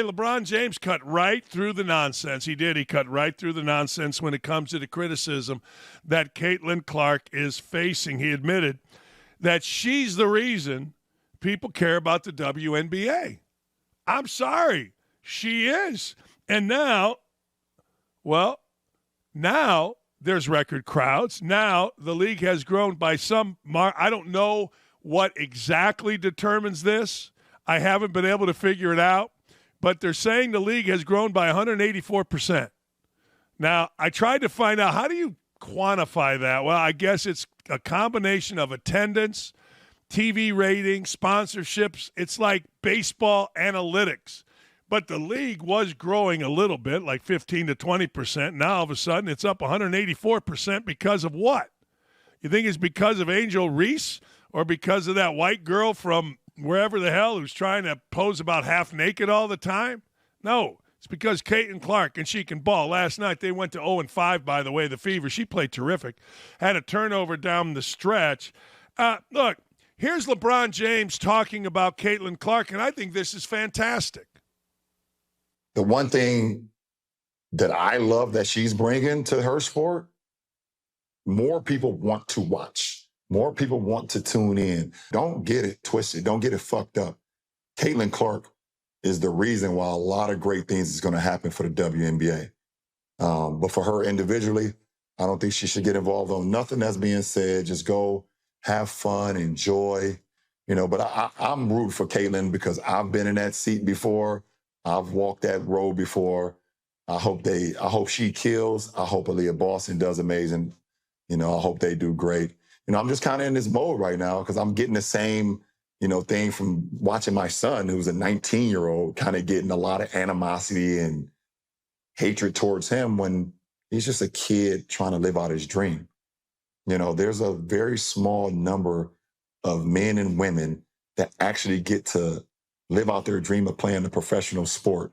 LeBron James cut right through the nonsense. He did. He cut right through the nonsense when it comes to the criticism that Caitlin Clark is facing. He admitted that she's the reason people care about the WNBA. I'm sorry. She is. And now there's record crowds. Now the league has grown by some I don't know what exactly determines this. I haven't been able to figure it out. But they're saying the league has grown by 184%. Now, I tried to find out, how do you quantify that? Well, I guess it's a combination of attendance, TV ratings, sponsorships. It's like baseball analytics. But the league was growing a little bit, like 15 to 20%. Now, all of a sudden, it's up 184% because of what? You think it's because of Angel Reese or because of that white girl from wherever the hell who's trying to pose about half naked all the time? No, it's because Caitlin Clark, and she can ball. Last night they went to 0-5, by the way, the Fever. She played terrific. Had a turnover down the stretch. Look, here's LeBron James talking about Caitlin Clark, and I think this is fantastic. The one thing that I love that she's bringing to her sport, more people want to watch. More people want to tune in. Don't get it twisted. Don't get it fucked up. Caitlin Clark is the reason why a lot of great things is going to happen for the WNBA. But for her individually, I don't think she should get involved on nothing that's being said. Just go have fun, enjoy, But I'm rooting for Caitlin because I've been in that seat before. I've walked that road before. I hope she kills. I hope Aaliyah Boston does amazing. I hope they do great. I'm just kind of in this mode right now because I'm getting the same, thing from watching my son, who's a 19-year-old, kind of getting a lot of animosity and hatred towards him when he's just a kid trying to live out his dream. There's a very small number of men and women that actually get to live out their dream of playing a professional sport.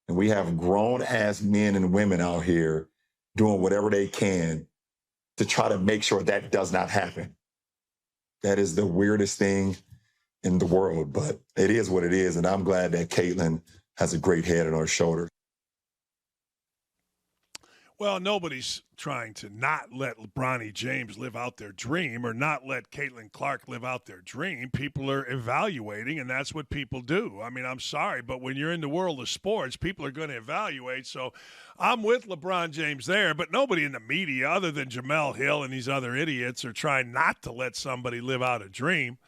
And we have grown-ass men and women out here doing whatever they can to try to make sure that does not happen. That is the weirdest thing in the world, but it is what it is, and I'm glad that Caitlin has a great head on her shoulders. Well, nobody's trying to not let LeBron James live out their dream or not let Caitlin Clark live out their dream. People are evaluating, and that's what people do. I mean, I'm sorry, but when you're in the world of sports, people are going to evaluate. So I'm with LeBron James there, but nobody in the media other than Jamel Hill and these other idiots are trying not to let somebody live out a dream.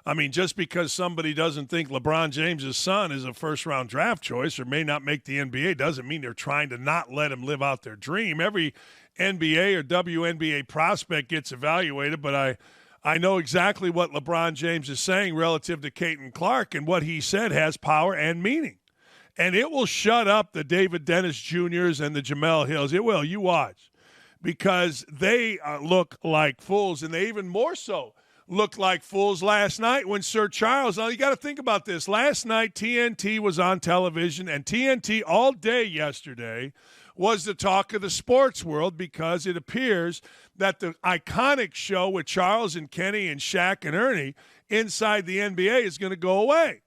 I mean, just because somebody doesn't think LeBron James' son is a first-round draft choice or may not make the NBA doesn't mean they're trying to not let him live out their dream. Every NBA or WNBA prospect gets evaluated, but I know exactly what LeBron James is saying relative to Caitlin Clark, and what he said has power and meaning. And it will shut up the David Dennis Jr.'s and the Jamel Hills. It will. You watch. Because they look like fools, and they even more so looked like fools last night when Sir Charles, now you got to think about this. Last night, TNT was on television, and TNT all day yesterday was the talk of the sports world because it appears that the iconic show with Charles and Kenny and Shaq and Ernie inside the NBA is going to go away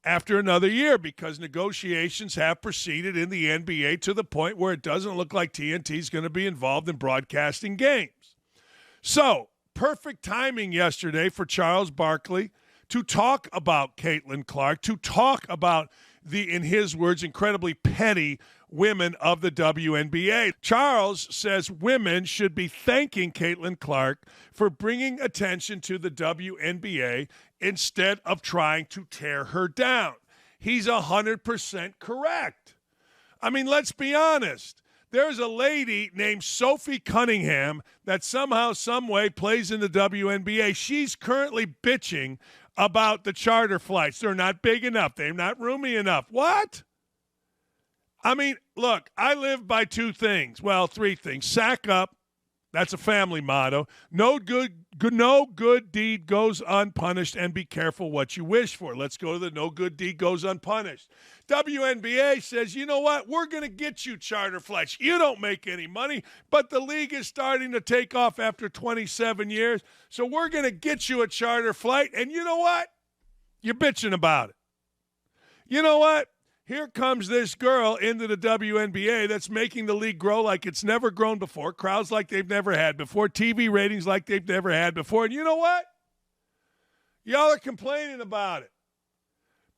after another year because negotiations have proceeded in the NBA to the point where it doesn't look like TNT is going to be involved in broadcasting games. So, perfect timing yesterday for Charles Barkley to talk about Caitlin Clark, to talk about the, in his words, incredibly petty women of the WNBA. Charles says women should be thanking Caitlin Clark for bringing attention to the WNBA instead of trying to tear her down. He's 100% correct. I mean, let's be honest. There's a lady named Sophie Cunningham that somehow, someway plays in the WNBA. She's currently bitching about the charter flights. They're not big enough. They're not roomy enough. What? I mean, look, I live by two things. Well, three things. Sack up. That's a family motto. No good deed goes unpunished, and be careful what you wish for. Let's go to the no good deed goes unpunished. WNBA says, you know what? We're going to get you charter flights. You don't make any money, but the league is starting to take off after 27 years, so we're going to get you a charter flight, and you know what? You're bitching about it. You know what? here comes this girl into the WNBA that's making the league grow like it's never grown before, crowds like they've never had before, TV ratings like they've never had before. And you know what? Y'all are complaining about it.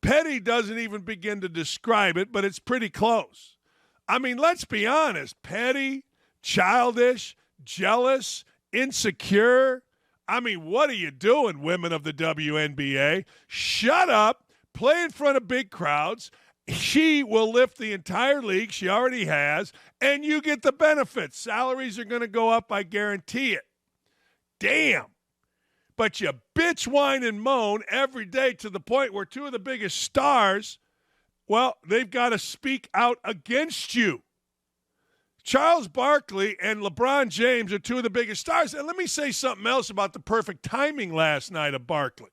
Petty doesn't even begin to describe it, but it's pretty close. I mean, let's be honest. Petty, childish, jealous, insecure. I mean, what are you doing, women of the WNBA? Shut up. Play in front of big crowds. She will lift the entire league. She already has. And you get the benefits. Salaries are going to go up. I guarantee it. Damn. But you bitch, whine, and moan every day to the point where two of the biggest stars, well, they've got to speak out against you. Charles Barkley and LeBron James are two of the biggest stars. And let me say something else about the perfect timing last night of Barkley.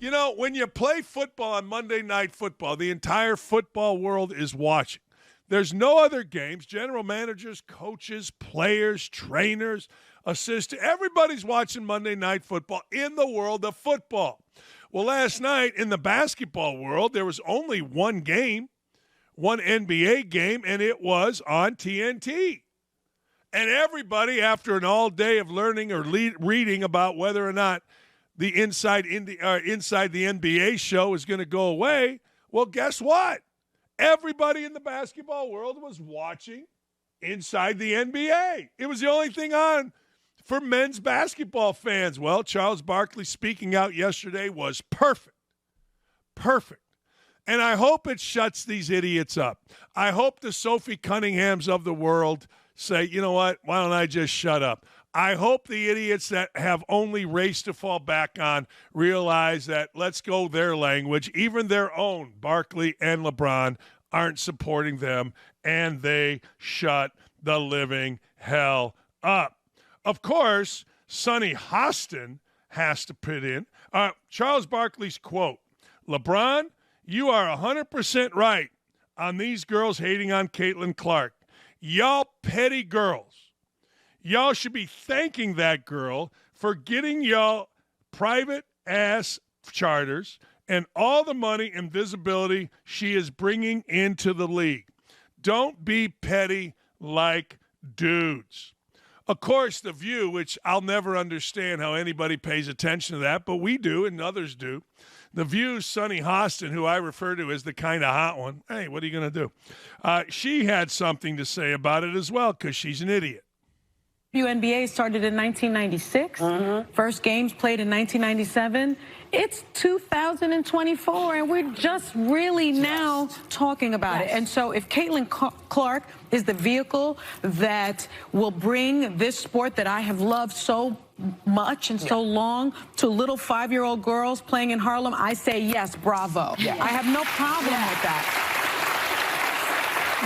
You know, when you play football on Monday Night Football, the entire football world is watching. There's no other games. General managers, coaches, players, trainers, assistants, everybody's watching Monday Night Football in the world of football. Well, last night in the basketball world, there was only one game, one NBA game, and it was on TNT. And everybody, after an all day of learning or reading about whether or not the inside the NBA show is going to go away, well, guess what? Everybody in the basketball world was watching Inside the NBA. It was the only thing on for men's basketball fans. Well, Charles Barkley speaking out yesterday was perfect. Perfect. And I hope it shuts these idiots up. I hope the Sophie Cunninghams of the world say, you know what, why don't I just shut up? I hope the idiots that have only race to fall back on realize that, let's go their language, even their own Barkley and LeBron aren't supporting them, and they shut the living hell up. Of course, Sonny Hostin has to put in Charles Barkley's quote, LeBron, you are 100% right on these girls hating on Caitlin Clark. Y'all petty girls. Y'all should be thanking that girl for getting y'all private ass charters and all the money and visibility she is bringing into the league. Don't be petty like dudes. Of course, The View, which I'll never understand how anybody pays attention to that, but we do and others do. The View's Sonny Hostin, who I refer to as the kind of hot one, hey, what are you going to do? She had something to say about it as well because she's an idiot. WNBA started in 1996. First games played in 1997. It's 2024, and we're just really now talking about it. And so if Caitlin Clark is the vehicle that will bring this sport that I have loved so much and so long to little 5-year-old girls playing in Harlem, I say yes, bravo. I have no problem with that.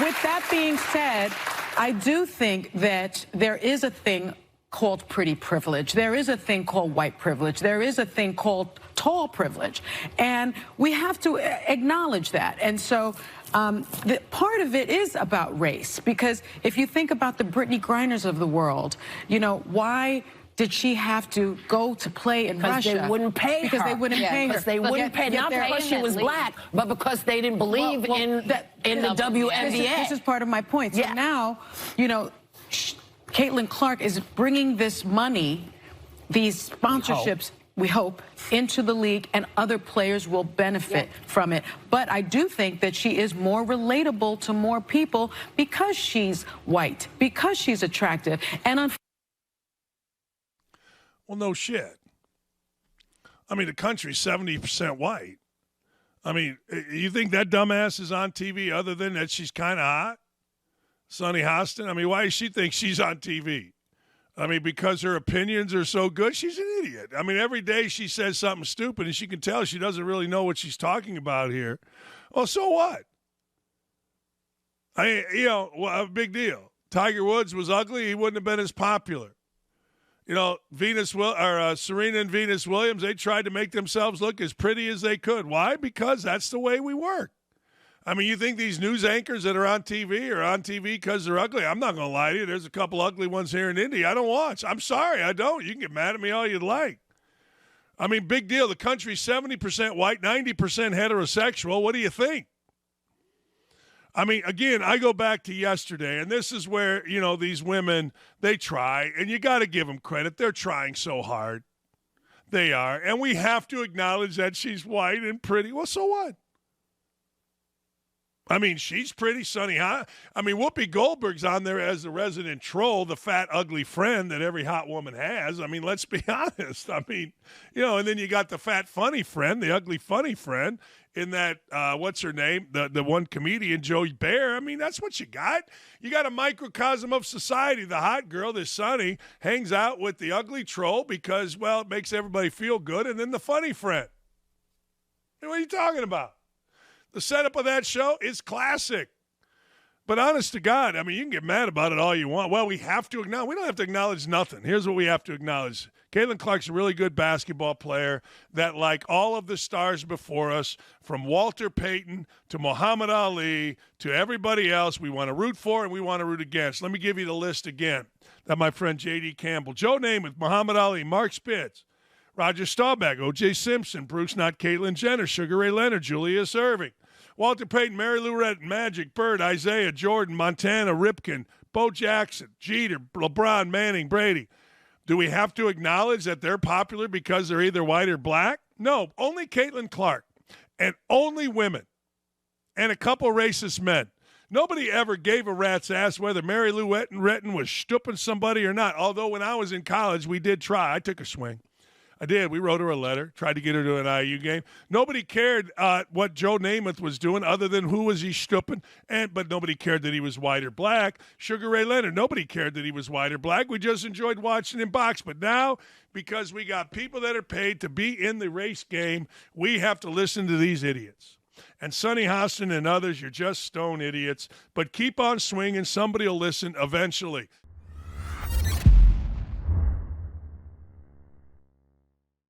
With that being said, I do think that there is a thing called pretty privilege. There is a thing called white privilege. There is a thing called tall privilege. And we have to acknowledge that. And so the part of it is about race, because if you think about the Brittany Griners of the world, you know, why did she have to go to play in Russia? Because they wouldn't pay her. Because they wouldn't pay her. Because they wouldn't pay, not because she was black, but because they didn't believe in the WNBA. This is part of my point. So now, you know, Caitlin Clark is bringing this money, these sponsorships, we hope, into the league, and other players will benefit from it. But I do think that she is more relatable to more people because she's white, because she's attractive. And well, no shit. I mean, the country's 70% white. I mean, you think that dumbass is on TV other than that she's kind of hot? Sonny Hostin? I mean, why does she think she's on TV? I mean, because her opinions are so good? She's an idiot. I mean, every day she says something stupid, and she can tell she doesn't really know what she's talking about here. Well, so what? I mean, you know, a big deal. Tiger Woods was ugly. He wouldn't have been as popular. You know, Serena and Venus Williams, they tried to make themselves look as pretty as they could. Why? Because that's the way we work. I mean, you think these news anchors that are on TV are on TV because they're ugly? I'm not going to lie to you. There's a couple ugly ones here in Indy I don't watch. I'm sorry, I don't. You can get mad at me all you'd like. I mean, big deal. The country's 70% white, 90% heterosexual. What do you think? I mean, again, I go back to yesterday, and this is where, you know, these women, they try, and you got to give them credit. They're trying so hard. They are. And we have to acknowledge that she's white and pretty. Well, so what? I mean, she's pretty, Sonny. I mean, Whoopi Goldberg's on there as the resident troll, the fat, ugly friend that every hot woman has. I mean, let's be honest. I mean, you know, and then you got the fat, funny friend, the ugly, funny friend in that, what's her name? The one comedian, Joey Bear. I mean, that's what you got. You got a microcosm of society. The hot girl, this Sonny, hangs out with the ugly troll because, well, it makes everybody feel good. And then the funny friend. What are you talking about? The setup of that show is classic. But honest to God, I mean, you can get mad about it all you want. Well, we have to acknowledge. We don't have to acknowledge nothing. Here's what we have to acknowledge. Caitlin Clark's a really good basketball player that, like all of the stars before us, from Walter Payton to Muhammad Ali to everybody else, we want to root for and we want to root against. Let me give you the list again. That my friend J.D. Campbell, Joe Namath, Muhammad Ali, Mark Spitz, Roger Staubach, O.J. Simpson, Bruce Not Caitlyn Jenner, Sugar Ray Leonard, Julius Erving, Walter Payton, Mary Lou Retton, Magic, Bird, Isaiah, Jordan, Montana, Ripken, Bo Jackson, Jeter, LeBron, Manning, Brady. Do we have to acknowledge that they're popular because they're either white or black? No, only Caitlin Clark and only women and a couple racist men. Nobody ever gave a rat's ass whether Mary Lou Retton was stooping somebody or not, although when I was in college, we did try. I took a swing. I did. We wrote her a letter, tried to get her to an IU game. Nobody cared what Joe Namath was doing other than who was he stooping, but nobody cared that he was white or black. Sugar Ray Leonard, nobody cared that he was white or black. We just enjoyed watching him box. But now, because we got people that are paid to be in the race game, we have to listen to these idiots. And Sonny Hostin and others, you're just stone idiots. But keep on swinging. Somebody will listen eventually.